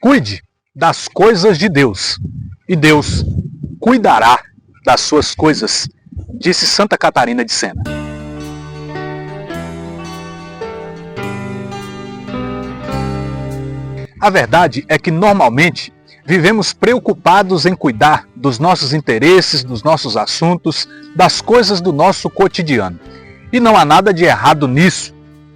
Cuide das coisas de Deus e Deus cuidará das suas coisas, disse Santa Catarina de Sena. A verdade é que normalmente vivemos preocupados em cuidar dos nossos interesses, dos nossos assuntos, das coisas do nosso cotidiano. E não há nada de errado nisso,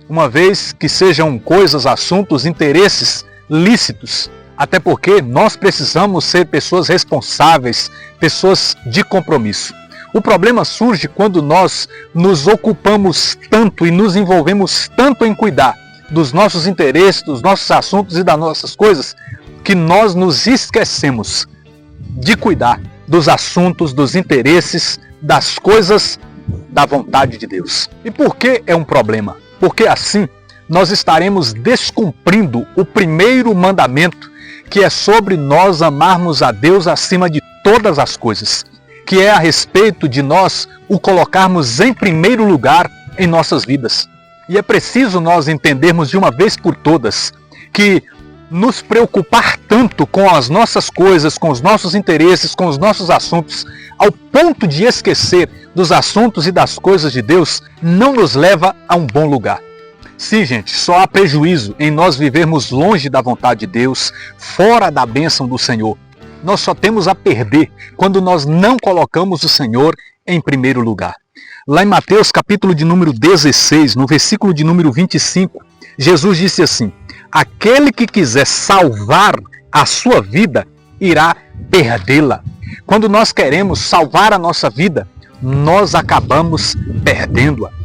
uma vez que sejam coisas, assuntos, interesses lícitos. Até porque nós precisamos ser pessoas responsáveis, pessoas de compromisso. O problema surge quando nós nos ocupamos tanto e nos envolvemos tanto em cuidar dos nossos interesses, dos nossos assuntos e das nossas coisas, que nós nos esquecemos de cuidar dos assuntos, dos interesses, das coisas da vontade de Deus. E por que é um problema? Porque assim nós estaremos descumprindo o primeiro mandamento, que é sobre nós amarmos a Deus acima de todas as coisas, que é a respeito de nós o colocarmos em primeiro lugar em nossas vidas. E é preciso nós entendermos de uma vez por todas que nos preocupar tanto com as nossas coisas, com os nossos interesses, com os nossos assuntos, ao ponto de esquecer dos assuntos e das coisas de Deus, não nos leva a um bom lugar. Sim, gente, só há prejuízo em nós vivermos longe da vontade de Deus, fora da bênção do Senhor. Nós só temos a perder quando nós não colocamos o Senhor em primeiro lugar. Lá em Mateus, capítulo de número 16, no versículo de número 25, Jesus disse assim: aquele que quiser salvar a sua vida, irá perdê-la. Quando nós queremos salvar a nossa vida, nós acabamos perdendo-a.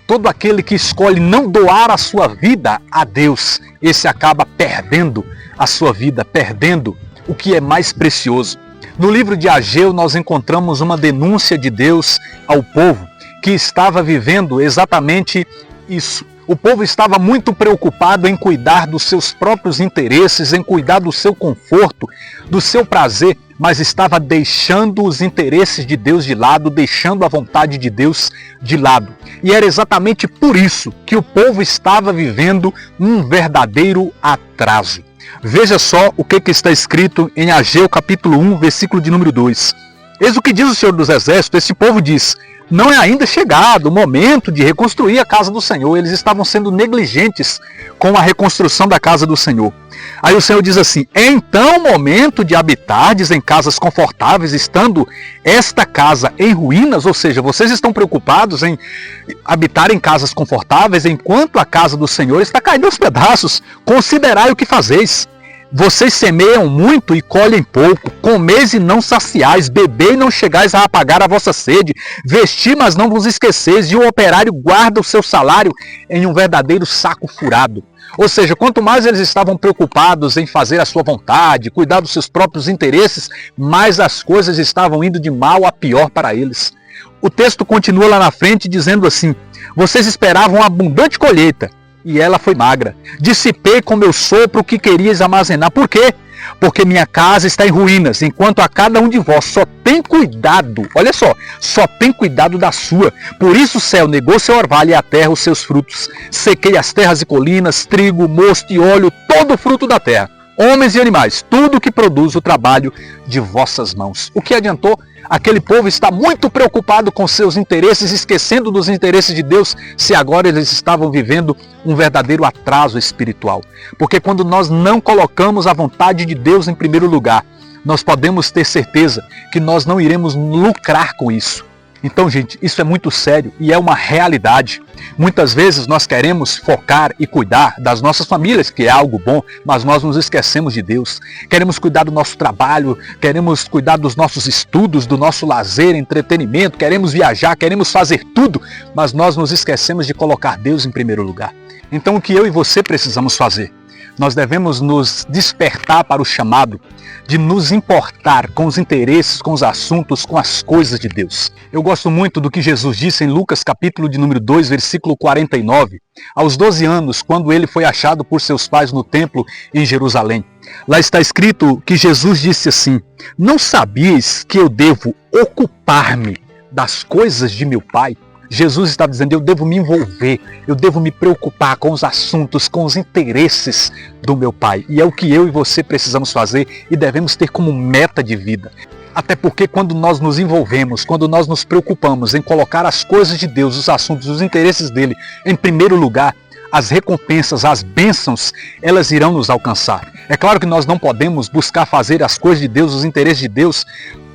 Todo aquele que escolhe não doar a sua vida a Deus, esse acaba perdendo a sua vida, perdendo o que é mais precioso. No livro de Ageu nós encontramos uma denúncia de Deus ao povo que estava vivendo exatamente isso. O povo estava muito preocupado em cuidar dos seus próprios interesses, em cuidar do seu conforto, do seu prazer, mas estava deixando os interesses de Deus de lado, deixando a vontade de Deus de lado. E era exatamente por isso que o povo estava vivendo um verdadeiro atraso. Veja só o que está escrito em Ageu capítulo 1, versículo de número 2. Eis o que diz o Senhor dos Exércitos, esse povo diz: não é ainda chegado o momento de reconstruir a casa do Senhor. Eles estavam sendo negligentes com a reconstrução da casa do Senhor. Aí o Senhor diz assim: é então o momento de habitardes em casas confortáveis, estando esta casa em ruínas? Ou seja, vocês estão preocupados em habitar em casas confortáveis, enquanto a casa do Senhor está caindo aos pedaços. Considerai o que fazeis. Vocês semeiam muito e colhem pouco, comeis e não saciais, bebei e não chegais a apagar a vossa sede, vestir, mas não vos esqueceis, e o operário guarda o seu salário em um verdadeiro saco furado. Ou seja, quanto mais eles estavam preocupados em fazer a sua vontade, cuidar dos seus próprios interesses, mais as coisas estavam indo de mal a pior para eles. O texto continua lá na frente dizendo assim: vocês esperavam abundante colheita, e ela foi magra. Dissipei com meu sopro o que querias armazenar. Por quê? Porque minha casa está em ruínas, enquanto a cada um de vós só tem cuidado, olha só tem cuidado da sua. Por isso o céu negou seu orvalho e a terra os seus frutos. Sequei as terras e colinas, trigo, mosto e óleo, todo o fruto da terra. Homens e animais, tudo que produz o trabalho de vossas mãos. O que adiantou? Aquele povo está muito preocupado com seus interesses, esquecendo dos interesses de Deus, se agora eles estavam vivendo um verdadeiro atraso espiritual. Porque quando nós não colocamos a vontade de Deus em primeiro lugar, nós podemos ter certeza que nós não iremos lucrar com isso. Então, gente, isso é muito sério e é uma realidade. Muitas vezes nós queremos focar e cuidar das nossas famílias, que é algo bom, mas nós nos esquecemos de Deus. Queremos cuidar do nosso trabalho, queremos cuidar dos nossos estudos, do nosso lazer, entretenimento, queremos viajar, queremos fazer tudo, mas nós nos esquecemos de colocar Deus em primeiro lugar. Então, o que eu e você precisamos fazer? Nós devemos nos despertar para o chamado de nos importar com os interesses, com os assuntos, com as coisas de Deus. Eu gosto muito do que Jesus disse em Lucas capítulo de número 2, versículo 49, aos 12 anos, quando ele foi achado por seus pais no templo em Jerusalém. Lá está escrito que Jesus disse assim: não sabias que eu devo ocupar-me das coisas de meu Pai? Jesus está dizendo, eu devo me envolver, eu devo me preocupar com os assuntos, com os interesses do meu Pai. E é o que eu e você precisamos fazer e devemos ter como meta de vida. Até porque quando nós nos envolvemos, quando nós nos preocupamos em colocar as coisas de Deus, os assuntos, os interesses dele em primeiro lugar, as recompensas, as bênçãos, elas irão nos alcançar. É claro que nós não podemos buscar fazer as coisas de Deus, os interesses de Deus,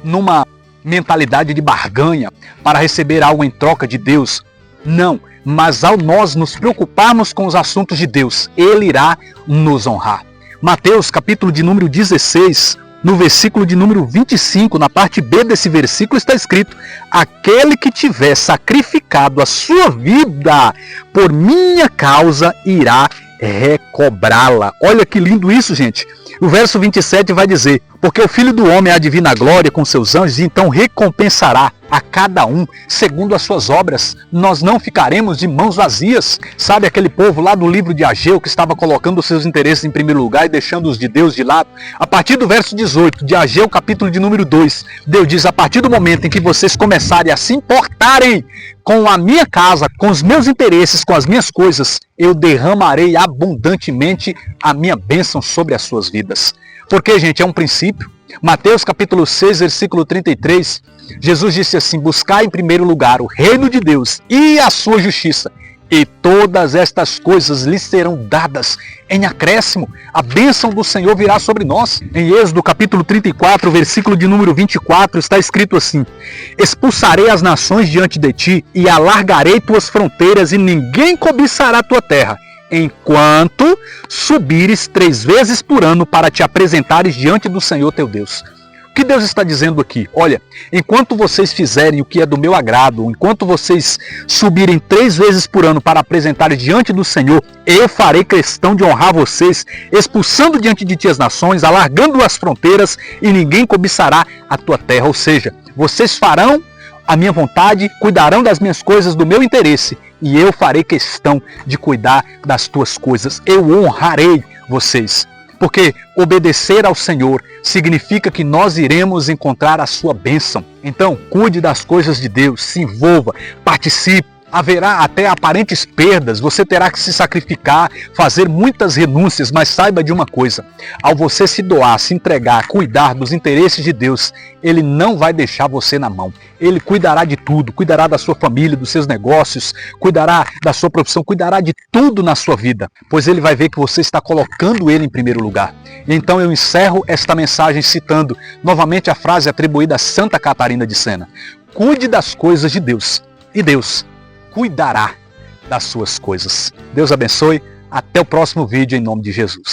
numa mentalidade de barganha para receber algo em troca de Deus. Não, mas ao nós nos preocuparmos com os assuntos de Deus, Ele irá nos honrar. Mateus, capítulo de número 16, no versículo de número 25, na parte B desse versículo está escrito: aquele que tiver sacrificado a sua vida por minha causa irá recobrá-la. Olha que lindo isso, gente. O verso 27 vai dizer: porque o Filho do Homem há de vir na glória com seus anjos, e então recompensará a cada um segundo as suas obras. Nós não ficaremos de mãos vazias. Sabe aquele povo lá do livro de Ageu que estava colocando os seus interesses em primeiro lugar e deixando os de Deus de lado? A partir do verso 18 de Ageu, capítulo de número 2, Deus diz: a partir do momento em que vocês começarem a se importarem com a minha casa, com os meus interesses, com as minhas coisas, eu derramarei abundantemente a minha bênção sobre as suas vidas. Porque, gente, é um princípio. Mateus capítulo 6, versículo 33, Jesus disse assim: buscai em primeiro lugar o reino de Deus e a sua justiça, e todas estas coisas lhes serão dadas em acréscimo. A bênção do Senhor virá sobre nós. Em Êxodo capítulo 34, versículo de número 24, está escrito assim: expulsarei as nações diante de ti, e alargarei tuas fronteiras, e ninguém cobiçará tua terra, enquanto subires 3 vezes por ano para te apresentares diante do Senhor teu Deus. O que Deus está dizendo aqui? Olha, enquanto vocês fizerem o que é do meu agrado, enquanto vocês subirem 3 vezes por ano para apresentarem diante do Senhor, eu farei questão de honrar vocês, expulsando diante de ti as nações, alargando as fronteiras, e ninguém cobiçará a tua terra. Ou seja, vocês farão a minha vontade, cuidarão das minhas coisas, do meu interesse, e eu farei questão de cuidar das tuas coisas. Eu honrarei vocês. Porque obedecer ao Senhor significa que nós iremos encontrar a sua bênção. Então, cuide das coisas de Deus, se envolva, participe. Haverá até aparentes perdas, você terá que se sacrificar, fazer muitas renúncias, mas saiba de uma coisa: ao você se doar, se entregar, cuidar dos interesses de Deus, Ele não vai deixar você na mão. Ele cuidará de tudo, cuidará da sua família, dos seus negócios, cuidará da sua profissão, cuidará de tudo na sua vida, pois Ele vai ver que você está colocando Ele em primeiro lugar. Então eu encerro esta mensagem citando novamente a frase atribuída a Santa Catarina de Sena: cuide das coisas de Deus, e Deus cuidará das suas coisas. Deus abençoe. Até o próximo vídeo, em nome de Jesus.